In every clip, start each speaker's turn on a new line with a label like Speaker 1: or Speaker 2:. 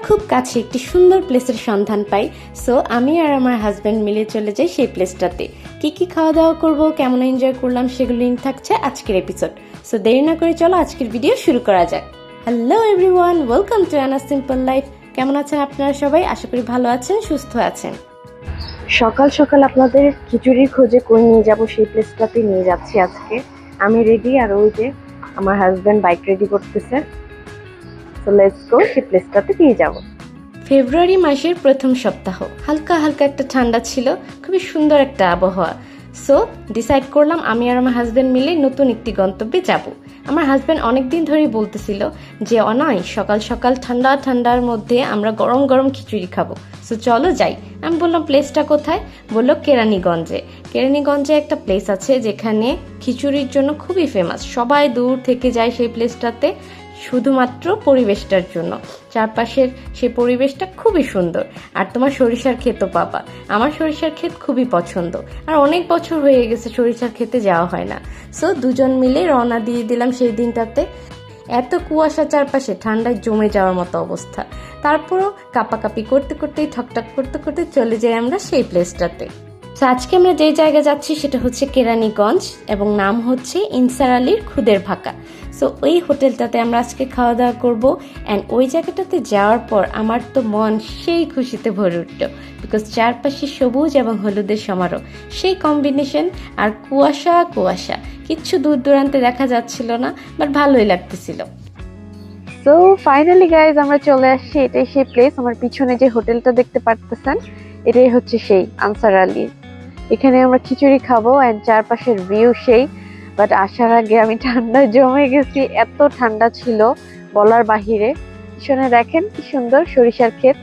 Speaker 1: খুব কাছে একটি সুন্দর প্লেসের সন্ধান পাই। সো আমি আর আমার হাজব্যান্ড মিলে চলে যাই সেই প্লেসটাতে। কি খাওয়া দাওয়া করব, কেমন এনজয় করলাম সেগুলো লিঙ্ক থাকছে আজকের এপিসোড। সো দেরি না করে চলো আজকের ভিডিও শুরু করা যাক। Hello everyone, welcome to Anna simple life. কেমন আছেন আপনারা সবাই? আশা করি ভালো আছেন, সুস্থ আছেন।
Speaker 2: সকাল সকাল আপনাদের খিচুড়ির খোঁজে কই নিয়ে যাব সেই প্লেসটাতে নিয়ে যাচ্ছি আজকে। আমি রেডি, আর ওই যে আমার হাজব্যান্ড বাইক রেডি করতেছে। সো লেটস গো, সেই প্লেসটাতে নিয়ে যাব।
Speaker 1: ফেব্রুয়ারি মাসের প্রথম সপ্তাহ, হালকা হালকা একটা ঠান্ডা ছিল, খুবই সুন্দর একটা আবহাওয়া। সো ডিসাইড করলাম আমি আর আমার হাজব্যান্ড মিলে নতুন একটি গন্তব্যে যাব। আমার হাজব্যান্ড অনেকদিন ধরেই বলতেছিল যে অনয় সকাল সকাল ঠান্ডা ঠান্ডার মধ্যে আমরা গরম গরম খিচুড়ি খাবো, সো চলো যাই। আমি বললাম প্লেসটা কোথায়? বললো কেরানীগঞ্জে। কেরানীগঞ্জে একটা প্লেস আছে যেখানে খিচুড়ির জন্য খুবই ফেমাস, সবাই দূর থেকে যায় সেই প্লেসটাতে শুধুমাত্র পরিবেশটার জন্য। চারপাশের সেই পরিবেশটা খুবই সুন্দর, আর তোমার সরিষার ক্ষেতও পাবা। আমার সরিষার ক্ষেত খুবই পছন্দ, আর অনেক বছর হয়ে গেছে সরিষার ক্ষেতে যাওয়া হয় না। সো দুজন মিলে রওনা দিয়ে দিলাম সেই দিনটাতে। এত কুয়াশা চারপাশে, ঠান্ডায় জমে যাওয়ার মতো অবস্থা। তারপরও কাপাকাপি করতে করতেই ঠকঠক করতে করতে চলে যাই আমরা সেই প্লেসটাতে। তো আজকে আমরা যেই জায়গায় যাচ্ছি সেটা হচ্ছে কেরানীগঞ্জ, এবং নাম হচ্ছে ইনসার আলীর খুদের ভাকা। সো ওই হোটেলটাতে আমরা আজকে খাওয়া দাওয়া করবো। অ্যান্ড ওই জায়গাটাতে যাওয়ার পর আমার তো মন সেই খুশিতে ভরে উঠল, বিকজ চারপাশে সবুজ এবং হলুদের সমারোহ, সেই কম্বিনেশন। আর কুয়াশা কুয়াশা, কিচ্ছু দূর দূরান্তে দেখা যাচ্ছিল না, বাট ভালোই লাগতেছিল।
Speaker 2: সো ফাইনালি গাইজ, আমরা চলে আসছি। এটাই সেই প্লেস। আমার পিছনে যে হোটেলটা দেখতে পারতেছেন, এটাই হচ্ছে সেই আনসার আলী। এখানে আমরা খিচুড়ি খাবো, অ্যান্ড চারপাশের ভিউ সেই। বাট আসার আগে আমি ঠান্ডায় জমে গেছি, এত ঠান্ডা ছিল বলার বাহিরে। পিছনে দেখেন কি সুন্দর সরিষার ক্ষেত।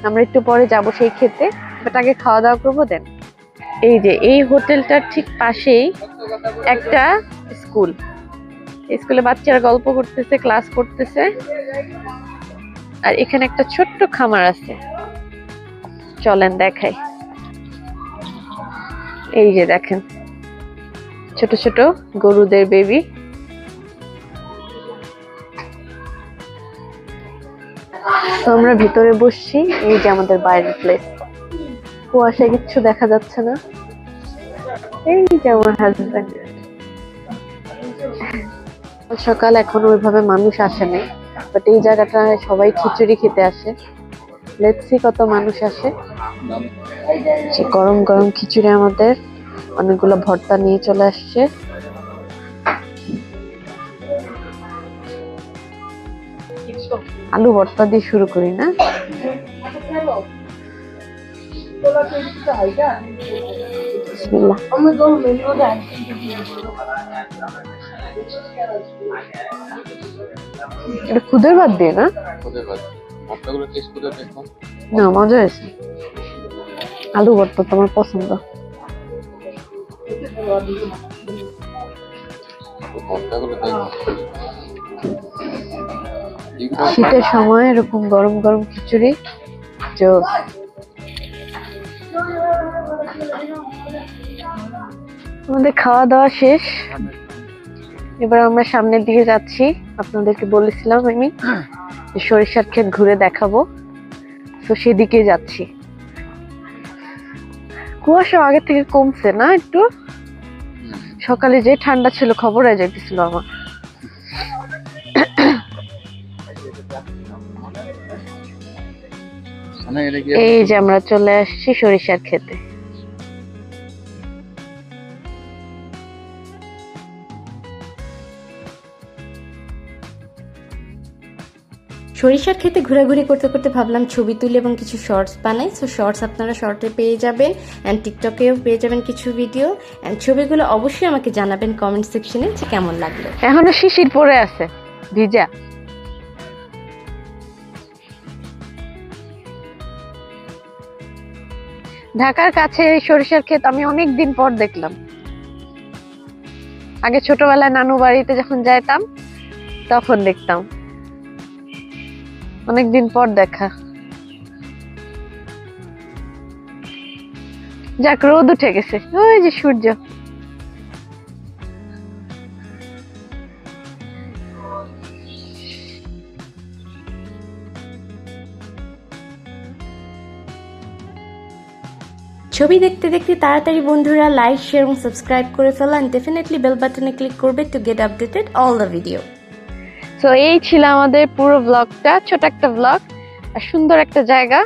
Speaker 2: আমরা একটু পরে যাব সেই ক্ষেতে, বাট আগে খাওয়া দাওয়া করবো দেন। এই যে এই হোটেলটার ঠিক পাশেই একটা স্কুল। স্কুলে বাচ্চারা গল্প করতেছে, ক্লাস করতেছে। আর এখানে একটা ছোট্ট খামার আছে, চলেন দেখাই। এই যে দেখেন ছোট ছোট গরুদের বেবি। তো আমরা ভিতরে বসছি। এই যে আমাদের বাইরের প্লেস, কুয়াশায় কিচ্ছু দেখা যাচ্ছে না। এই যে আমার হাজবেন্ড। সকাল এখনো ওইভাবে মানুষ আসেনি, বাট এই জায়গাটায় সবাই খিচুড়ি খেতে আসে। লেটস সি কত মানুষ আসে। গরম গরম খিচুড়ি, আমাদের অনেকগুলো ভর্তা নিয়ে চলে আসছে। আলু ভর্তা দিয়ে শুরু করি না? বিসমিল্লাহ। এটা খুদের ভাত দিয়ে না? না, মজা হয়েছে। আলু ভর্তা তোমার পছন্দ। শীতের সময় এরকম গরম গরম খিচুড়ি জোস। আমাদের খাওয়া দাওয়া শেষ, এবার আমরা সামনের দিকে যাচ্ছি। আপনাদেরকে বলেছিলাম আমি যে সরিষার ক্ষেত ঘুরে দেখাবো, তো সেদিকে যাচ্ছি। কুয়াশা আগে থেকে কমছে না একটু? সকালে যে ঠান্ডা ছিল খবর হয়ে যাইতেছিল আমার। এই যে আমরা চলে আসছি সরিষার ক্ষেতে।
Speaker 1: সরিষার ক্ষেতে ঘোরাঘুরি করতে করতে ভাবলাম ছবি তুলি এবং কিছু শর্টস বানাই। সো শর্টস আপনারা শর্টে পেয়ে যাবেন, অ্যান্ড টিকটকেও পেয়ে যাবেন কিছু ভিডিও। অ্যান্ড ছবিগুলো অবশ্যই আমাকে জানাবেন কমেন্ট সেকশনে যে কেমন লাগলো।
Speaker 2: এখনো শিশির পড়ে আছে, ভিজা। ঢাকার কাছে এই সরিষার ক্ষেত আমি অনেকদিন পর দেখলাম। আগে ছোটবেলায় নানু বাড়িতে যখন যাইতাম তখন দেখতাম, অনেকদিন পর দেখা। যাক, রোদ উঠে গেছে, ওই যে সূর্য।
Speaker 1: ছবি দেখতে দেখতে তাড়াতাড়ি বন্ধুরা লাইক শেয়ার এবং সাবস্ক্রাইব করে ফেলো এন্ড ডেফিনেটলি বেল বাটনে ক্লিক করবে to get updated all the video.
Speaker 2: তো এই ছিল আমাদের পুরো ব্লগটা, ছোট একটা ব্লগ আর সুন্দর একটা জায়গা।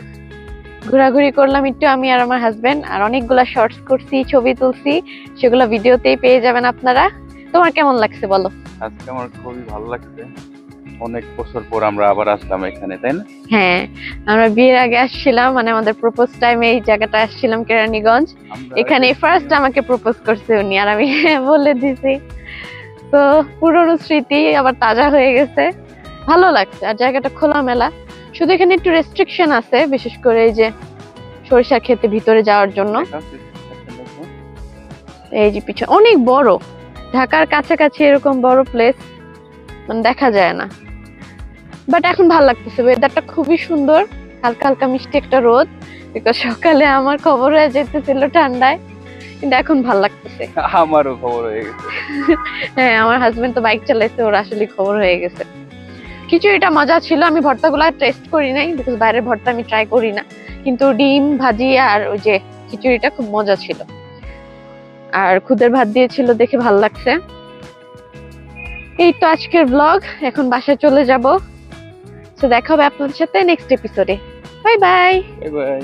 Speaker 2: ঘোরাঘুরি করলাম একটু আমি আর আমার হাজবেন্ড, আর অনেকগুলা শর্টস করছি, ছবি তুলছি, সেগুলো ভিডিওতেই পেয়ে যাবেন আপনারা। তোমার কেমন লাগছে বলো?
Speaker 3: আজকে আমার খুবই ভালো লাগছে, অনেক বছর পর আমরা আবার আসলাম এখানে, তাই না?
Speaker 2: হ্যাঁ, আমরা বিয়ের আগে আসছিলাম, মানে আমাদের প্রপোজ টাইমে এই জায়গাটা আসছিলাম কেরানীগঞ্জ। এখানে ফার্স্ট আমাকে প্রপোজ করছে উনি, আর আমি বলে দিছি। তো পুরনো স্মৃতি আবার তাজা হয়ে গেছে, ভালো লাগছে। আর জায়গাটা খোলামেলা, শুধু এখানে একটু রেস্ট্রিকশন আছে, বিশেষ করে এই যে সরিষা ক্ষেতে ভিতরে যাওয়ার জন্য। এই যে পিছনে অনেক বড়, ঢাকার কাছাকাছি এরকম বড় প্লেস মানে দেখা যায় না। বাট এখন ভালো লাগতেছে, ওয়েদারটা খুবই সুন্দর, হালকা হালকা মিষ্টি একটা রোদ। বিকজ সকালে আমার খবর হয়ে যেতেছিল ঠান্ডায়, কিন্তু এখন ভালো লাগতেছে।
Speaker 3: আমারও খবর হয়ে গেছে।
Speaker 2: হ্যাঁ, আমার হাজবেন্ড তো বাইক চালাইছে, ওর আসলে খবর হয়ে গেছে। খিচুড়িটা মজা ছিল, আমি ভর্তাগুলো টেস্ট করি নাই, বিকজ বাইরের ভর্তা আমি ট্রাই করি না, কিন্তু ডিম ভাজি আর ওই যে খিচুড়িটা খুব মজা ছিল। আর খুদের ভাত দিয়েছিল, দেখে ভালো লাগছে। এই তো আজকের ব্লগ, এখন বাসায় চলে যাব। তো দেখা হবে আপনাদের সাথে নেক্সট এপিসোডে। Bye bye.
Speaker 3: Bye bye.